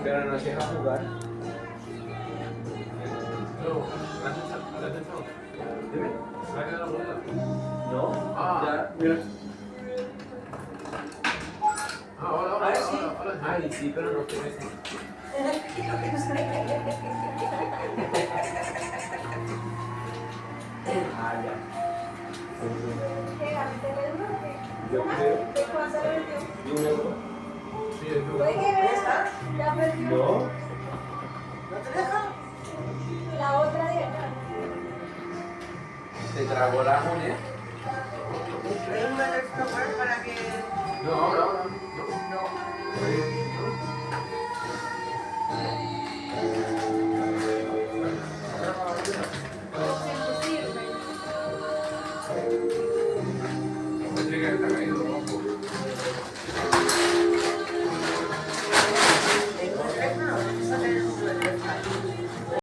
Pero no se deja jugar. No, la atención. Dime. ¿Va a quedar la vuelta? No. Ah. Ya, mira. Ahora, sí. ahora. Ay, sí, pero no tienes. Ah, ya. Yo creo. ¿De cuánto le vendió? ¿Y un euro? Sí, es duro. Oye, ¿esta? ¿Ya perdió? No. ¿No te deja? La otra de acá. Se tragó la moneda. Es una extra para que... No, ahora.